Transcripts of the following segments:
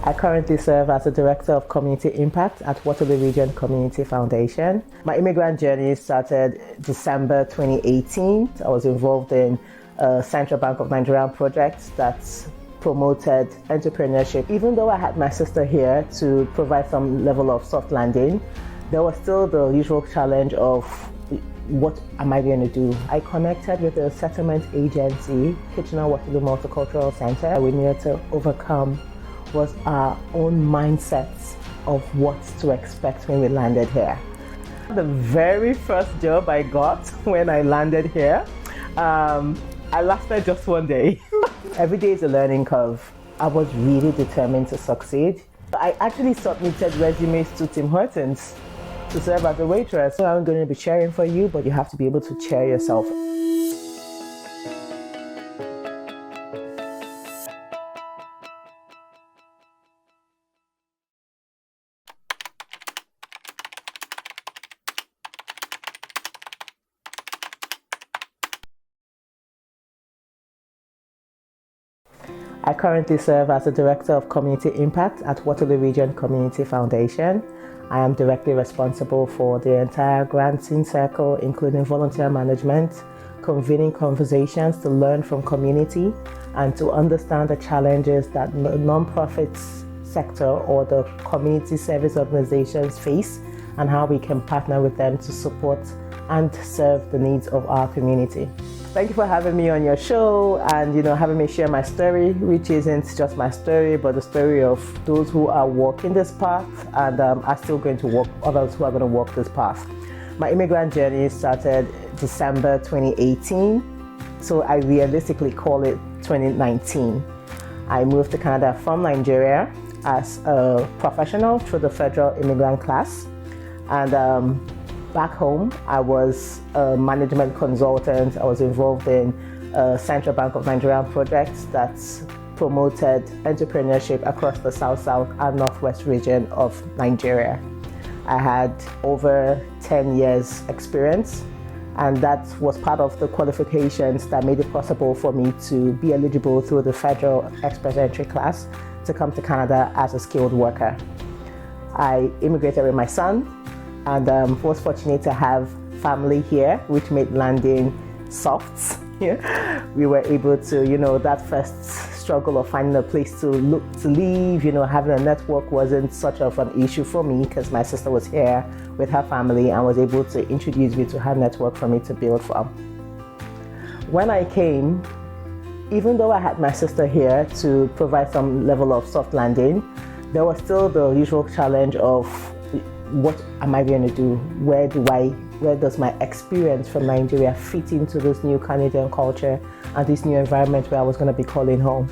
I currently serve as the Director of Community Impact at Waterloo Region Community Foundation. My immigrant journey started December 2018. I was involved in a Central Bank of Nigeria project that promoted entrepreneurship. Even though I had my sister here to provide some level of soft landing, there was still the usual challenge of what am I going to do? I connected with the settlement agency, Kitchener-Waterloo Multicultural Center. We needed to overcome was our own mindsets of what to expect when we landed here. The very first job I got when I landed here, I lasted just one day. Every day is a learning curve. I was really determined to succeed. I actually submitted resumes to Tim Hortons to serve as a waitress. So I'm going to be cheering for you, but you have to be able to cheer yourself. I currently serve as the Director of Community Impact at Waterloo Region Community Foundation. I am directly responsible for the entire granting circle, including volunteer management, convening conversations to learn from community and to understand the challenges that the non-profit sector or the community service organizations face and how we can partner with them to support and serve the needs of our community. Thank you for having me on your show and having me share my story, which isn't just my story, but the story of those who are walking this path and are still going to walk, others who are going to walk this path. My immigrant journey started December 2018, so I realistically call it 2019. I moved to Canada from Nigeria as a professional through the federal immigrant class, and back home, I was a management consultant. I was involved in a Central Bank of Nigeria project that promoted entrepreneurship across the South and Northwest region of Nigeria. I had over 10 years experience, and that was part of the qualifications that made it possible for me to be eligible through the federal express entry class to come to Canada as a skilled worker. I immigrated with my son, and was fortunate to have family here, which made landing soft. We were able to, that first struggle of finding a place to live, having a network wasn't such of an issue for me because my sister was here with her family and was able to introduce me to her network for me to build from. When I came, even though I had my sister here to provide some level of soft landing, there was still the usual challenge of what am I going to do? Where does my experience from Nigeria fit into this new Canadian culture and this new environment where I was going to be calling home?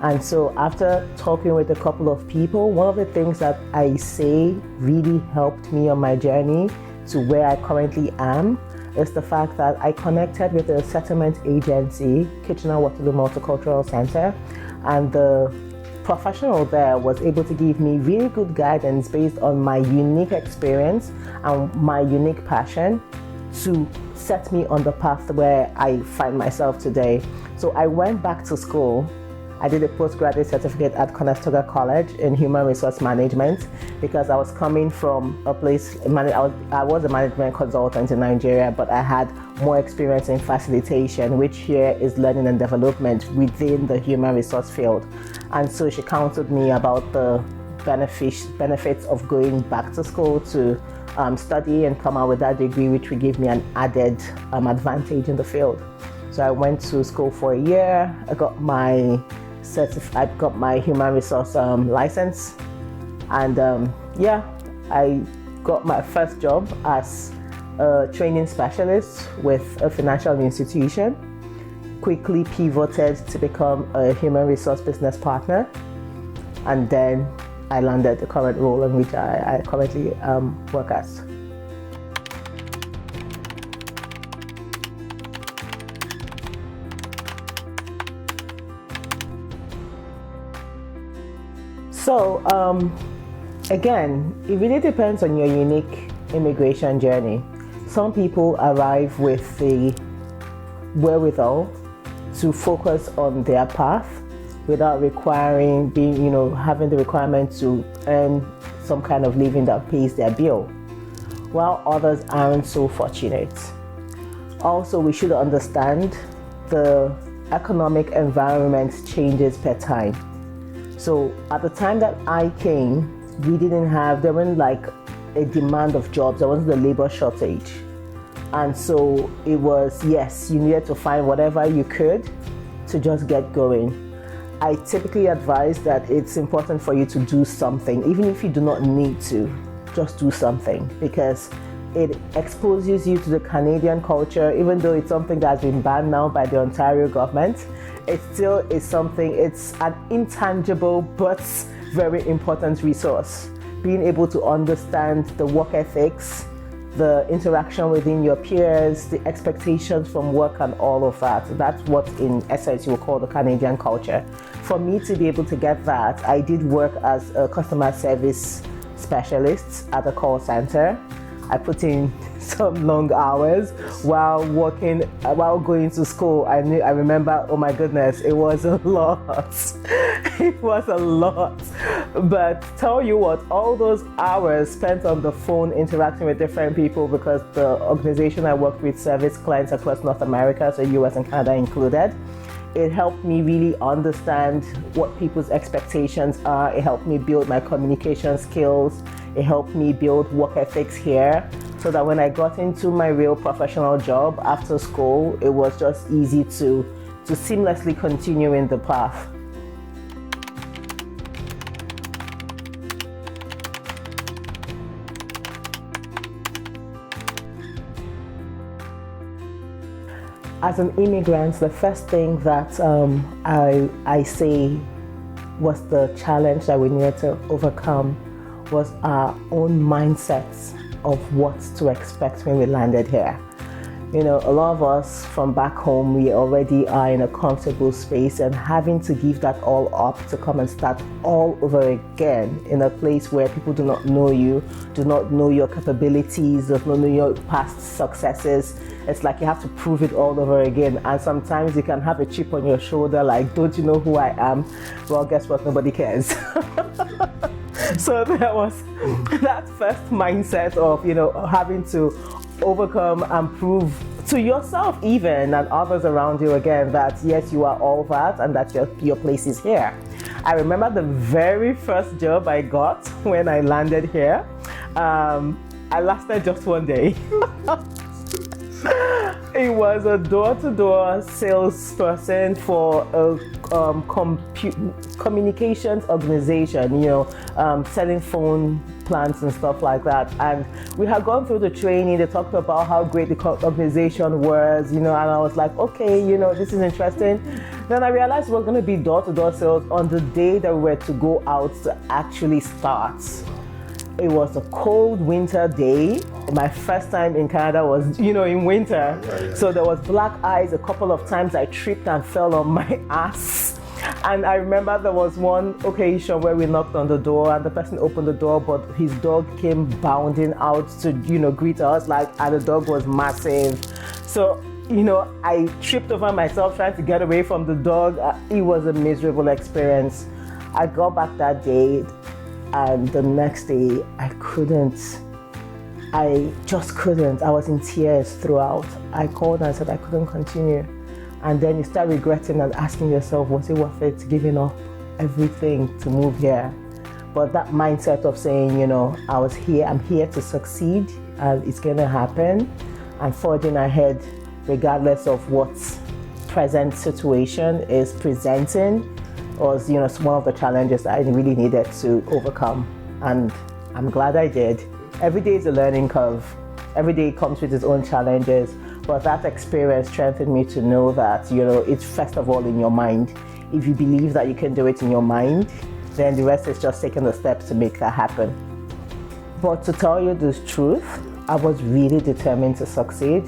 And so after talking with a couple of people, one of the things that I say really helped me on my journey to where I currently am is the fact that I connected with the settlement agency, Kitchener-Waterloo Multicultural Center, and the professional there was able to give me really good guidance based on my unique experience and my unique passion to set me on the path where I find myself today. So I went back to school. I did a postgraduate certificate at Conestoga College in Human Resource Management because I was coming from a place, I was a management consultant in Nigeria, but I had more experience in facilitation, which here is learning and development within the human resource field. And so she counseled me about the benefits of going back to school to study and come out with that degree, which would give me an added advantage in the field. So I went to school for a year. I got my human resource license, and I got my first job as a training specialist with a financial institution. Quickly pivoted to become a human resource business partner, and then I landed the current role in which I currently work as. So again, it really depends on your unique immigration journey. Some people arrive with the wherewithal to focus on their path without requiring having the requirement to earn some kind of living that pays their bill, while others aren't so fortunate. Also, we should understand the economic environment changes per time. So at the time that I came, there wasn't like a demand of jobs, there wasn't a labor shortage. And so it was, yes, you needed to find whatever you could to just get going. I typically advise that it's important for you to do something, even if you do not need to, just do something, because it exposes you to the Canadian culture. Even though it's something that's been banned now by the Ontario government, it still is something, it's an intangible but very important resource. Being able to understand the work ethics, the interaction within your peers, the expectations from work and all of that. That's what in essence you would call the Canadian culture. For me to be able to get that, I did work as a customer service specialist at a call center. I put in some long hours while going to school. I remember, oh my goodness, it was a lot. It was a lot. But tell you what, all those hours spent on the phone interacting with different people, because the organization I worked with serviced clients across North America, so US and Canada included. It helped me really understand what people's expectations are. It helped me build my communication skills. It helped me build work ethics here, so that when I got into my real professional job after school, it was just easy to seamlessly continue in the path. As an immigrant, the first thing that I say was the challenge that we needed to overcome was our own mindsets of what to expect when we landed here. A lot of us from back home, we already are in a comfortable space, and having to give that all up to come and start all over again in a place where people do not know you, do not know your capabilities, do not know your past successes. It's like you have to prove it all over again. And sometimes you can have a chip on your shoulder, like, don't you know who I am? Well, guess what? Nobody cares. So there was that first mindset of, having to overcome and prove to yourself even and others around you again that yes, you are all that and that your place is here. I remember the very first job I got when I landed here. I lasted just one day. It was a door-to-door salesperson for a communications organization, selling phone plans and stuff like that. And we had gone through the training. They talked about how great the organization was, and I was like, okay, this is interesting. Then I realized we were going to be door-to-door sales on the day that we were to go out to actually start. It was a cold winter day. My first time in Canada was, in winter. Yeah. So there was black ice. A couple of times I tripped and fell on my ass. And I remember there was one occasion where we knocked on the door and the person opened the door, but his dog came bounding out to, greet us, and the dog was massive. So, I tripped over myself trying to get away from the dog. It was a miserable experience. I got back that day. And the next day, I just couldn't. I was in tears throughout. I called and said I couldn't continue. And then you start regretting and asking yourself, was it worth it giving up everything to move here? But that mindset of saying, I'm here to succeed and it's going to happen, and forging ahead regardless of what present situation is presenting, was one of the challenges that I really needed to overcome, and I'm glad I did. Every day is a learning curve. Every day comes with its own challenges, but that experience strengthened me to know that it's first of all in your mind. If you believe that you can do it in your mind, then the rest is just taking the steps to make that happen. But to tell you the truth, I was really determined to succeed,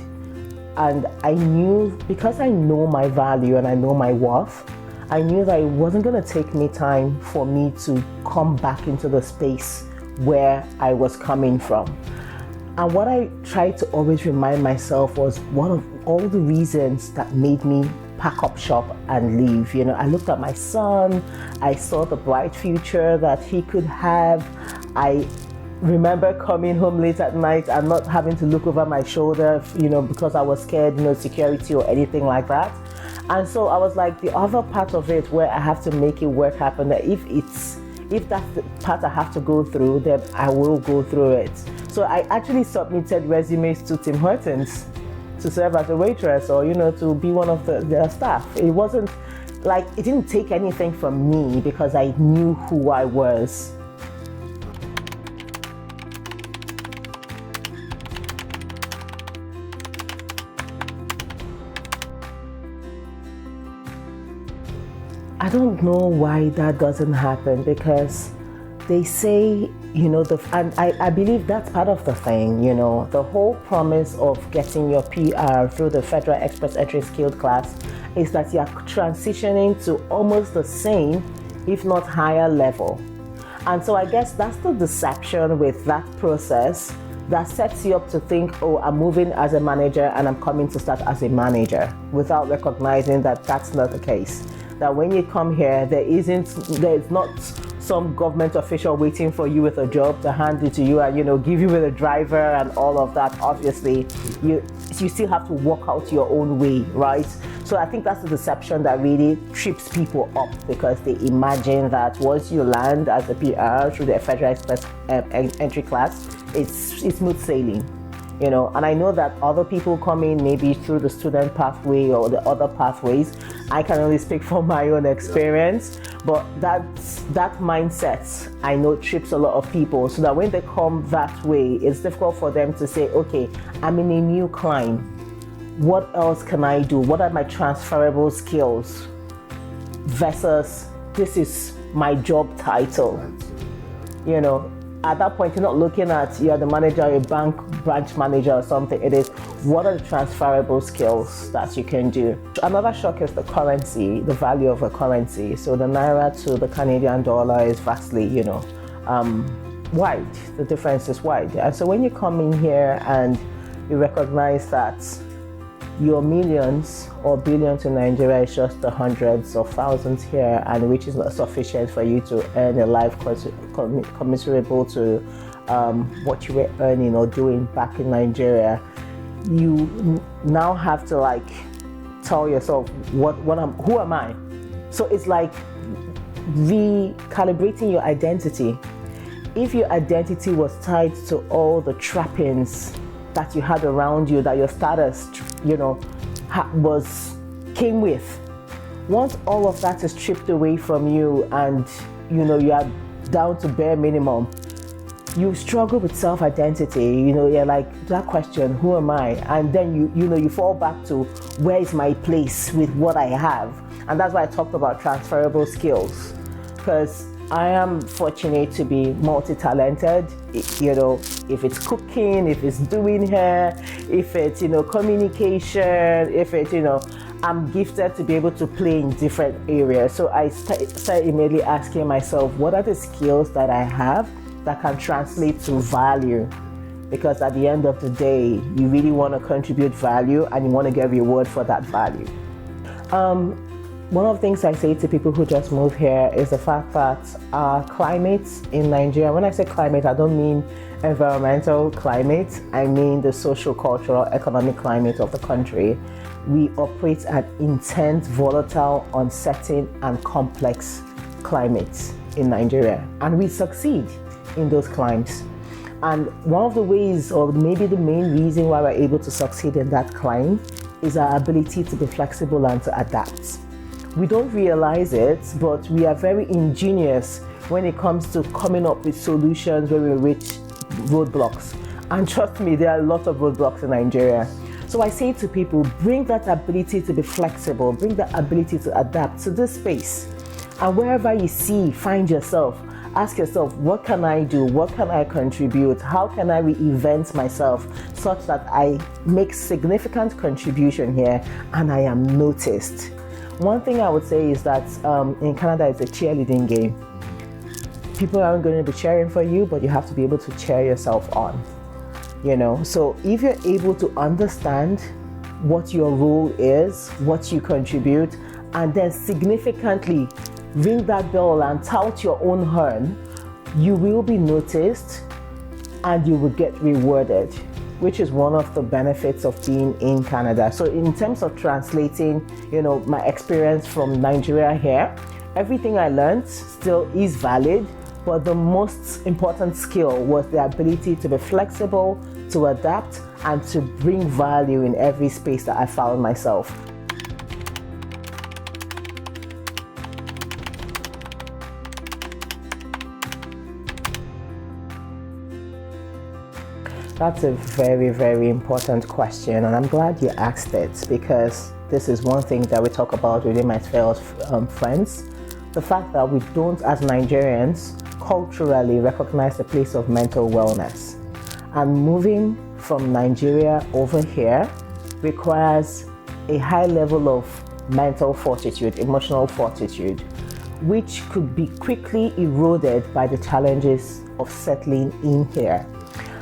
and I knew, because I know my value and I know my worth, I knew that it wasn't going to take me time for me to come back into the space where I was coming from. And what I tried to always remind myself was one of all the reasons that made me pack up shop and leave. You know, I looked at my son, I saw the bright future that he could have. I remember coming home late at night and not having to look over my shoulder, you know, because I was scared, you know, security or anything like that. And so I was like, the other part of it where I have to make it work happen, that if that's the part I have to go through, then I will go through it. So I actually submitted resumes to Tim Hortons to serve as a waitress, or, you know, to be one of their staff. It wasn't like, it didn't take anything from me because I knew who I was. I don't know why that doesn't happen, because they say, you know, and I believe that's part of the thing, you know, the whole promise of getting your PR through the Federal Express Entry Skilled class is that you're transitioning to almost the same, if not higher level. And so I guess that's the deception with that process that sets you up to think, oh, I'm moving as a manager and I'm coming to start as a manager, without recognizing that that's not the case. That when you come here, there's not some government official waiting for you with a job to hand it to you and, you know, give you with a driver and all of that. Obviously, you still have to walk out your own way, right? So I think that's the deception that really trips people up, because they imagine that once you land as a PR through the Federal Express entry class, it's smooth sailing. You know, and I know that other people come in maybe through the student pathway or the other pathways. I can only speak from my own experience, but that mindset I know trips a lot of people, so that when they come that way, it's difficult for them to say, okay, I'm in a new climb. What else can I do? What are my transferable skills? Versus, this is my job title. You know, at that point, you're not looking at you're the manager, a bank branch manager or something. It is, what are the transferable skills that you can do? Another shock is the currency, the value of a currency. So the naira to the Canadian dollar is vastly, you know, wide. The difference is wide. And so when you come in here and you recognize that your millions or billions in Nigeria is just the hundreds of thousands here, and which is not sufficient for you to earn a life commiserable to what you were earning or doing back in Nigeria, you now have to like tell yourself, who am I? So it's like recalibrating your identity. If your identity was tied to all the trappings that you had around you, that your status, you know, came with. Once all of that is stripped away from you and, you know, you are down to bare minimum, you struggle with self-identity. You know, you're like, that question, who am I? And then you fall back to, where is my place with what I have? And that's why I talked about transferable skills, because I am fortunate to be multi-talented. You know, if it's cooking, if it's doing hair, if it's, you know, communication, if it's, you know, I'm gifted to be able to play in different areas. So I started immediately asking myself, what are the skills that I have that can translate to value? Because at the end of the day, you really want to contribute value and you want to get reward for that value. One of the things I say to people who just move here is the fact that our climate in Nigeria, when I say climate, I don't mean environmental climate, I mean the social, cultural, economic climate of the country. We operate an intense, volatile, uncertain, and complex climate in Nigeria, and we succeed in those climes. And one of the ways, or maybe the main reason why we're able to succeed in that climb, is our ability to be flexible and to adapt. We don't realize it, but we are very ingenious when it comes to coming up with solutions when we reach roadblocks. And trust me, there are a lot of roadblocks in Nigeria. So I say to people, bring that ability to be flexible, bring that ability to adapt to this space. And wherever you find yourself, ask yourself, what can I do? What can I contribute? How can I reinvent myself such that I make significant contribution here and I am noticed? One thing I would say is that in Canada, it's a cheerleading game. People aren't going to be cheering for you, but you have to be able to cheer yourself on. You know, so if you're able to understand what your role is, what you contribute, and then significantly ring that bell and tout your own horn, you will be noticed and you will get rewarded, which is one of the benefits of being in Canada. So in terms of translating, my experience from Nigeria here, everything I learned still is valid, but the most important skill was the ability to be flexible, to adapt, and to bring value in every space that I found myself. That's a very, very important question, and I'm glad you asked it, because this is one thing that we talk about within my sphere of friends. The fact that we don't, as Nigerians, culturally recognize the place of mental wellness. And moving from Nigeria over here requires a high level of mental fortitude, emotional fortitude, which could be quickly eroded by the challenges of settling in here.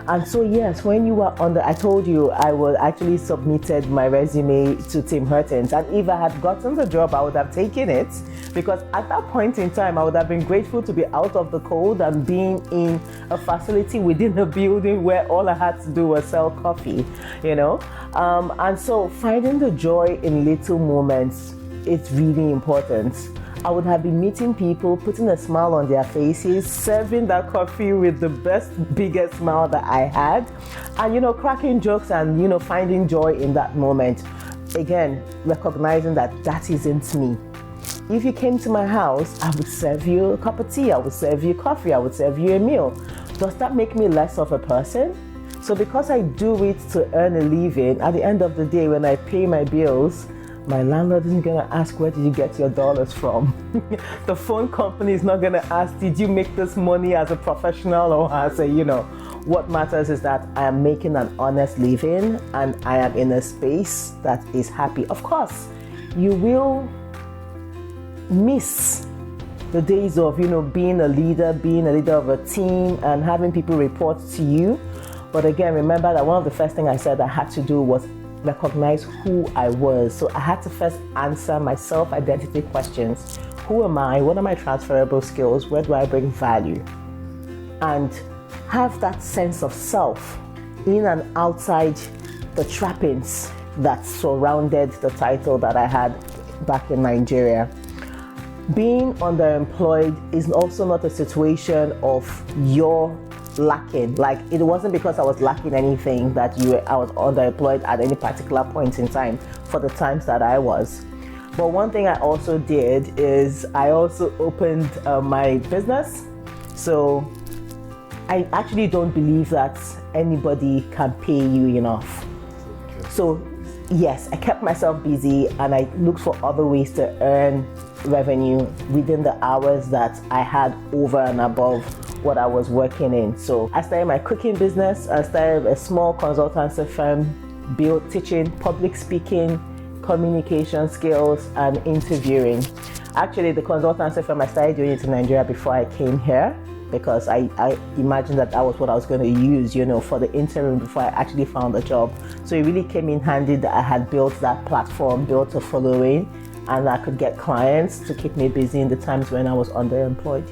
And so yes, when you were I told you I was actually submitted my resume to Tim Hortons, and if I had gotten the job, I would have taken it, because at that point in time, I would have been grateful to be out of the cold and being in a facility within a building where all I had to do was sell coffee, and so finding the joy in little moments is really important. I would have been meeting people, putting a smile on their faces, serving that coffee with the best, biggest smile that I had, and cracking jokes and finding joy in that moment. Again, recognizing that isn't me. If you came to my house, I would serve you a cup of tea, I would serve you coffee, I would serve you a meal. Does that make me less of a person? So because I do it to earn a living, at the end of the day, when I pay my bills, my landlord isn't going to ask, where did you get your dollars from? The phone company is not going to ask, did you make this money as a professional or as a, what matters is that I am making an honest living and I am in a space that is happy. Of course, you will miss the days of, being a leader of a team and having people report to you. But again, remember that one of the first things I said I had to do was recognize who I was. So I had to first answer my self-identity questions. Who am I? What are my transferable skills? Where do I bring value? And have that sense of self in and outside the trappings that surrounded the title that I had back in Nigeria. Being underemployed is also not a situation of your lacking. Like, it wasn't because I was lacking anything that I was underemployed at any particular point in time for the times that I was. But one thing I also did is I also opened my business. So I actually don't believe that anybody can pay you enough. So yes, I kept myself busy and I looked for other ways to earn revenue within the hours that I had over and above what I was working in. So I started my cooking business. I started a small consultancy firm, teaching public speaking, communication skills, and interviewing. Actually, the consultancy firm, I started doing it in Nigeria before I came here, because I imagined that was what I was going to use, for the interim before I actually found a job. So it really came in handy that I had built that platform, built a following, and I could get clients to keep me busy in the times when I was underemployed.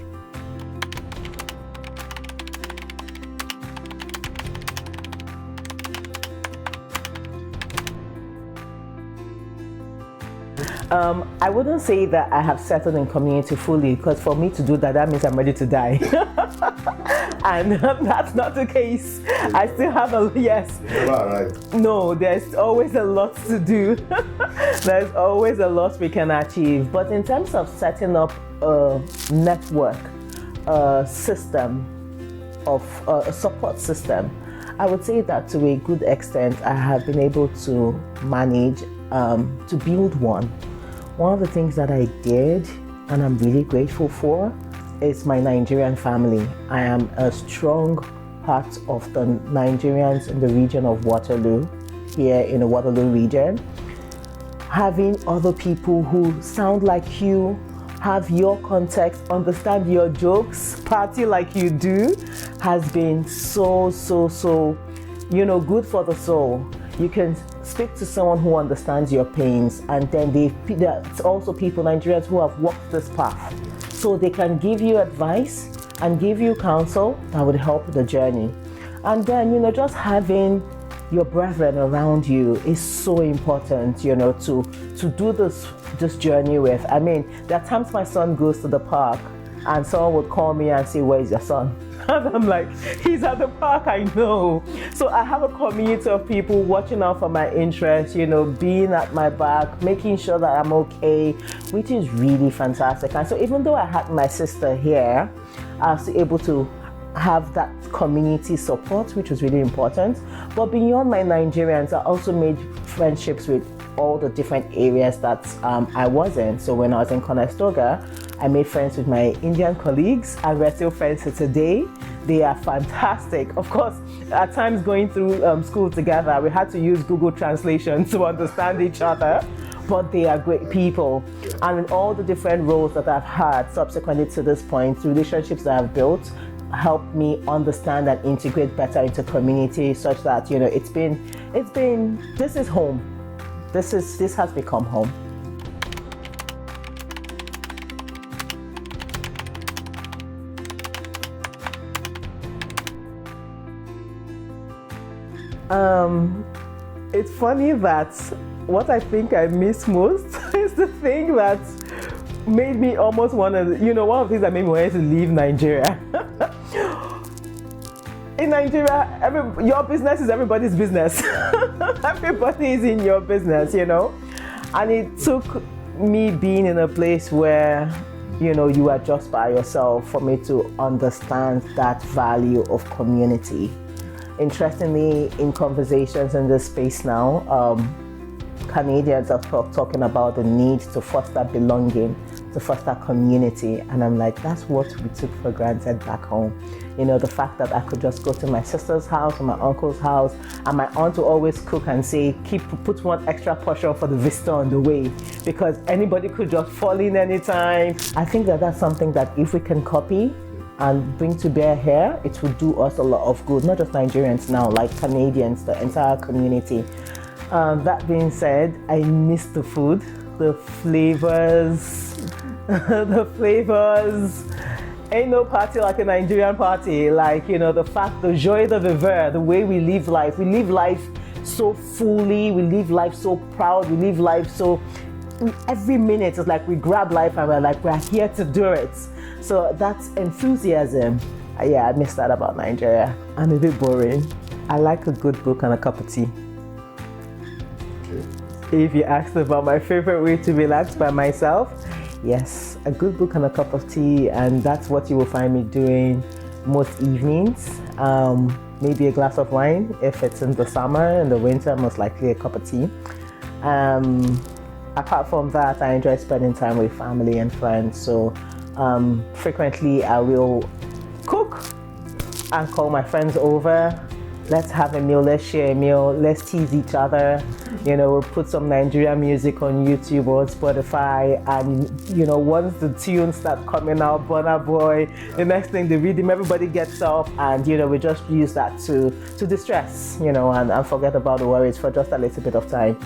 I wouldn't say that I have settled in community fully, because for me to do that, that means I'm ready to die. And that's not the case. I still have yes. Right. No, there's always a lot to do. There's always a lot we can achieve. But in terms of setting up a network, a system, of a support system, I would say that to a good extent, I have been able to manage to build one. One of the things that I did, and I'm really grateful for, is my Nigerian family. I am a strong part of the Nigerians in the region of Waterloo, here in the Waterloo region. Having other people who sound like you, have your context, understand your jokes, party like you do, has been so good for the soul. You can speak to someone who understands your pains, and then there's also people, Nigerians, who have walked this path, so they can give you advice and give you counsel that would help the journey. And then, just having your brethren around you is so important, to do this journey with. I mean, there are times my son goes to the park and someone would call me and say, "Where's your son?" And I'm like, "He's at the park, I know." So I have a community of people watching out for my interests, being at my back, making sure that I'm okay, which is really fantastic. And so even though I had my sister here, I was able to have that community support, which was really important. But beyond my Nigerians, I also made friendships with all the different areas that I was in. So when I was in Conestoga, I made friends with my Indian colleagues, and we're still friends to today. They are fantastic. Of course, at times going through school together, we had to use Google Translation to understand each other, but they are great people. And in all the different roles that I've had subsequently to this point, relationships that I've built help me understand and integrate better into community, such that it's been this is home. This has become home. It's funny that what I think I miss most is the thing that made me almost want to, one of the things that made me want to leave Nigeria. In Nigeria, your business is everybody's business. Everybody is in your business, And it took me being in a place where, you are just by yourself for me to understand that value of community. Interestingly, in conversations in this space now, Canadians are talking about the need to foster belonging, to foster community, and I'm like, that's what we took for granted back home. The fact that I could just go to my sister's house or my uncle's house, and my aunt will always cook and say, put one extra portion for the visitor on the way, because anybody could just fall in anytime. I think that that's something that if we can copy and bring to bear here, it will do us a lot of good, not just Nigerians now, like Canadians, the entire community. That being said, I miss the food, the flavors, the flavors. Ain't no party like a Nigerian party. Like, the joie de vivre, the way we live life. We live life so fully, we live life so proud, we live life so, every minute is like we grab life and we're here to do it. So that's enthusiasm. Yeah, I miss that about Nigeria. I'm a bit boring. I like a good book and a cup of tea. If you asked about my favorite way to relax by myself, yes, a good book and a cup of tea, and that's what you will find me doing most evenings. Maybe a glass of wine if it's in the summer. In the winter, most likely a cup of tea. Apart from that, I enjoy spending time with family and friends. So frequently I will cook and call my friends over. Let's have a meal, let's share a meal, let's tease each other. We'll put some Nigerian music on YouTube or Spotify, and once the tunes start coming out, Burna Boy, the next thing, the rhythm, everybody gets up, and we just use that to distress, and forget about the worries for just a little bit of time.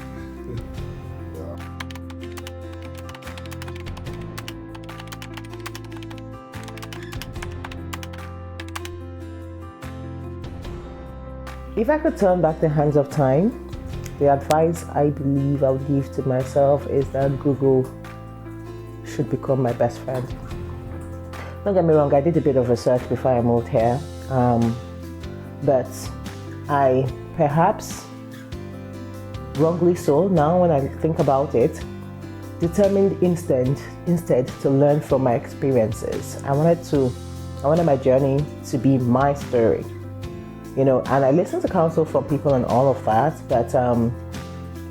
If I could turn back the hands of time, the advice I believe I would give to myself is that Google should become my best friend. Don't get me wrong, I did a bit of research before I moved here, but I perhaps, wrongly so, now when I think about it, determined instead to learn from my experiences. I wanted my journey to be my story. And I listened to counsel from people and all of that, but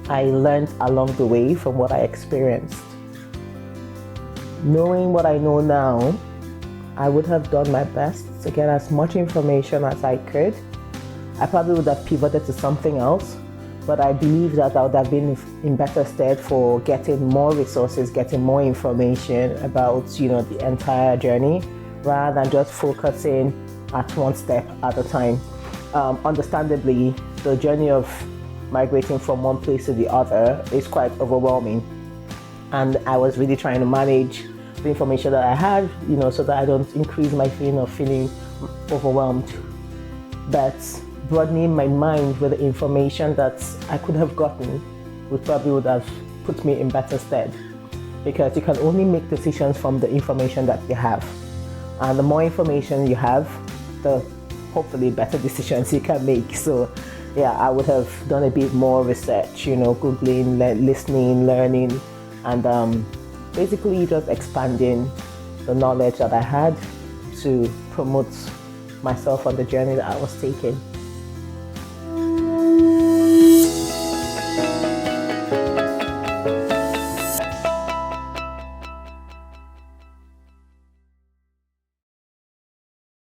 I learned along the way from what I experienced. Knowing what I know now, I would have done my best to get as much information as I could. I probably would have pivoted to something else, but I believe that I would have been in better stead for getting more resources, getting more information about, the entire journey, rather than just focusing at one step at a time. Understandably, the journey of migrating from one place to the other is quite overwhelming. And I was really trying to manage the information that I had, so that I don't increase my feeling of feeling overwhelmed. But broadening my mind with the information that I could have gotten would have put me in better stead, because you can only make decisions from the information that you have. And the more information you have, the hopefully better decisions you can make. So yeah, I would have done a bit more research, Googling, listening, learning, and basically just expanding the knowledge that I had to promote myself on the journey that I was taking.